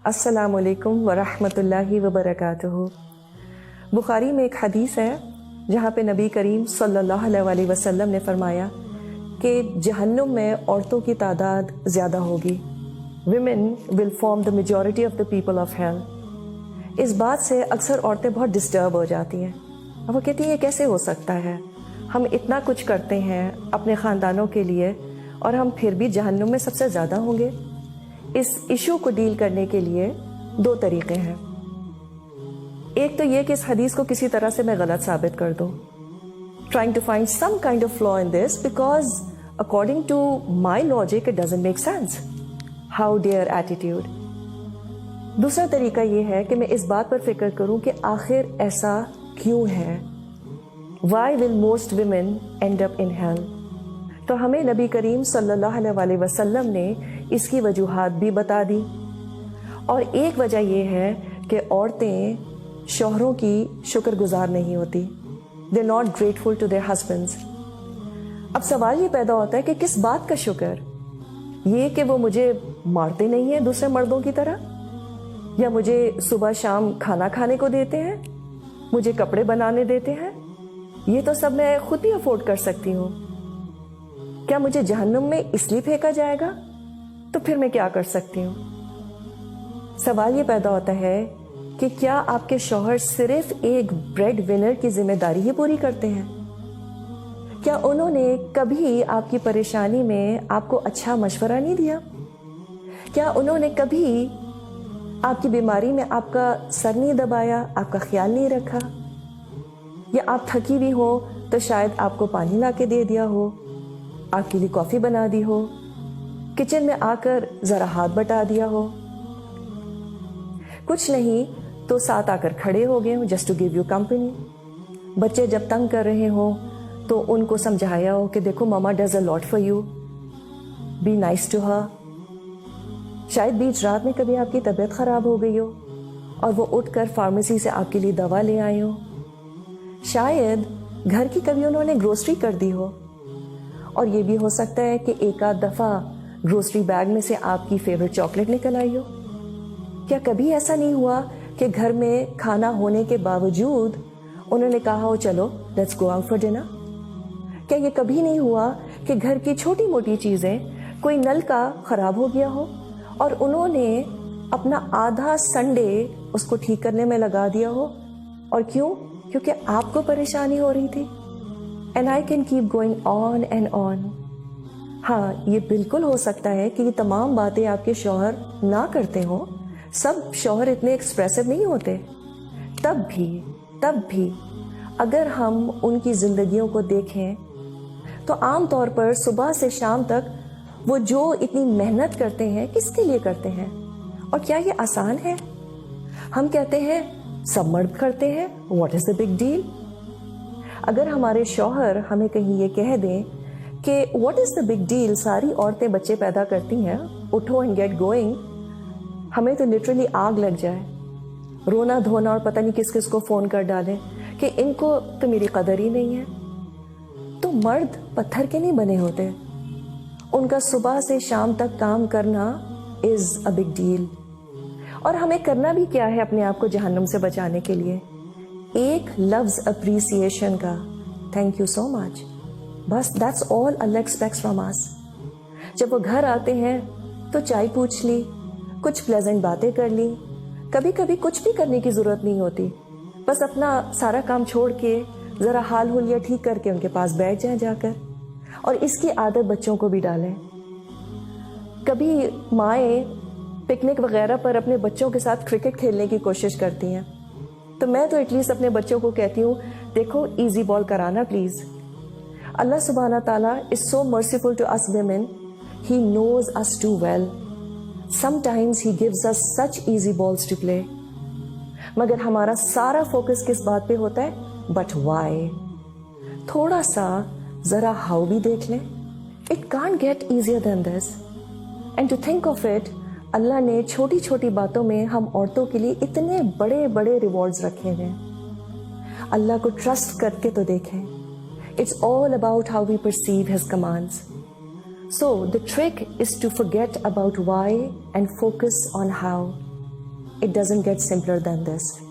السلام علیکم ورحمۃ اللہ وبرکاتہ۔ بخاری میں ایک حدیث ہے جہاں پہ نبی کریم صلی اللہ علیہ وسلم نے فرمایا کہ جہنم میں عورتوں کی تعداد زیادہ ہوگی۔ Women will form the majority of the people of hell. اس بات سے اکثر عورتیں بہت ڈسٹرب ہو جاتی ہیں اور وہ کہتی ہیں یہ کیسے ہو سکتا ہے، ہم اتنا کچھ کرتے ہیں اپنے خاندانوں کے لیے اور ہم پھر بھی جہنم میں سب سے زیادہ ہوں گے۔ اس ایشو کو ڈیل کرنے کے لیے دو طریقے ہیں۔ ایک تو یہ کہ اس حدیث کو کسی طرح سے میں غلط ثابت کر دوں، trying to find some kind of flaw in this because according to my logic it doesn't make sense. How dare attitude. دوسرا طریقہ یہ ہے کہ میں اس بات پر فکر کروں کہ آخر ایسا کیوں ہے۔ Why will most women end up in hell؟ تو ہمیں نبی کریم صلی اللہ علیہ وسلم نے اس کی وجوہات بھی بتا دی، اور ایک وجہ یہ ہے کہ عورتیں شوہروں کی شکر گزار نہیں ہوتی، they're not grateful to their husbands۔ اب سوال یہ پیدا ہوتا ہے کہ کس بات کا شکر؟ یہ کہ وہ مجھے مارتے نہیں ہیں دوسرے مردوں کی طرح، یا مجھے صبح شام کھانا کھانے کو دیتے ہیں، مجھے کپڑے بنانے دیتے ہیں، یہ تو سب میں خود بھی افورڈ کر سکتی ہوں۔ کیا مجھے جہنم میں اس لیے پھینکا جائے گا؟ تو پھر میں کیا کر سکتی ہوں؟ سوال یہ پیدا ہوتا ہے کہ کیا آپ کے شوہر صرف ایک بریڈ ونر کی ذمہ داری ہی پوری کرتے ہیں؟ کیا انہوں نے کبھی آپ کی پریشانی میں آپ کو اچھا مشورہ نہیں دیا؟ کیا انہوں نے کبھی آپ کی بیماری میں آپ کا سر نہیں دبایا، آپ کا خیال نہیں رکھا؟ یا آپ تھکی ہوئی ہو تو شاید آپ کو پانی لا کے دے دیا ہو، آپ کے لیے کافی بنا دی ہو، کچن میں آ کر ذرا ہاتھ بٹا دیا ہو؟ کچھ نہیں تو ساتھ آ کر کھڑے ہو گئے ہوں just to give you company. بچے جب تنگ کر رہے ہوں تو ان کو سمجھایا ہو کہ دیکھو mama does a lot for you, be nice to her. شاید بیچ رات میں کبھی آپ کی طبیعت خراب ہو گئی ہو اور وہ اٹھ کر فارمیسی سے آپ کے لیے دوا لے آئے ہو۔ شاید گھر کی کبھی انہوں نے گروسری کر دی ہو، اور یہ بھی ہو سکتا ہے کہ ایک آدھ دفعہ گروسری بیگ میں سے آپ کی فیوریٹ چاکلیٹ نکل آئی ہو۔ کیا کبھی ایسا نہیں ہوا کہ گھر میں کھانا ہونے کے باوجود انہوں نے کہا ہو چلو let's go out for dinner? کیا یہ کبھی نہیں ہوا کہ گھر کی چھوٹی موٹی چیزیں، کوئی نل کا خراب ہو گیا ہو اور انہوں نے اپنا آدھا سنڈے اس کو ٹھیک کرنے میں لگا دیا ہو؟ اور کیوں؟ کیونکہ آپ کو پریشانی ہو رہی تھی۔ And I can keep going on and on۔ ہاں یہ بالکل ہو سکتا ہے کہ یہ تمام باتیں آپ کے شوہر نہ کرتے ہوں، سب شوہر اتنے ایکسپریسو نہیں ہوتے، تب بھی اگر ہم ان کی زندگیوں کو دیکھیں تو عام طور پر صبح سے شام تک وہ جو اتنی محنت کرتے ہیں کس کے لیے کرتے ہیں؟ اور کیا یہ آسان ہے؟ ہم کہتے ہیں سب مرد کرتے ہیں، what is the big deal? اگر ہمارے شوہر ہمیں کہیں یہ کہہ دیں کہ what is the big deal, ساری عورتیں بچے پیدا کرتی ہیں، اٹھو اینڈ گیٹ گوئنگ، ہمیں تو لٹرلی آگ لگ جائے، رونا دھونا اور پتہ نہیں کس کس کو فون کر ڈالیں کہ ان کو تو میری قدر ہی نہیں ہے۔ تو مرد پتھر کے نہیں بنے ہوتے، ان کا صبح سے شام تک کام کرنا از اے بگ ڈیل۔ اور ہمیں کرنا بھی کیا ہے اپنے آپ کو جہنم سے بچانے کے لیے؟ ایک لفظ اپریسیشن کا، تھینک یو سو مچ، بس that's all Allah expects from us. جب وہ گھر آتے ہیں تو چائے پوچھ لی، کچھ پلیزنٹ باتیں کر لی، کبھی کبھی کچھ بھی کرنے کی ضرورت نہیں ہوتی، بس اپنا سارا کام چھوڑ کے ذرا حال حلیہ ٹھیک کر کے ان کے پاس بیٹھ جائیں جا کر، اور اس کی عادت بچوں کو بھی ڈالیں۔ کبھی مائیں پکنک وغیرہ پر اپنے بچوں کے ساتھ کرکٹ کھیلنے کی کوشش کرتی ہیں، تو میں تو ایٹ لیسٹ اپنے بچوں کو کہتی ہوں دیکھو ایزی بال کرانا پلیز۔ اللہ سبحانہ تعالیٰ is so merciful to us women. He knows us too well. Sometimes he gives us such easy balls to play. مگر ہمارا سارا فوکس کس بات پہ ہوتا ہے؟ But why؟ تھوڑا سا ذرا how بھی دیکھ لیں۔ It can't get easier than this. And to think of it, اللہ نے چھوٹی چھوٹی باتوں میں ہم عورتوں کے لیے اتنے بڑے بڑے ریوارڈز رکھے ہیں۔ اللہ کو ٹرسٹ کر کے تو دیکھیں۔ It's all about how we perceive his commands. So the trick is to forget about why and focus on how. It doesn't get simpler than this.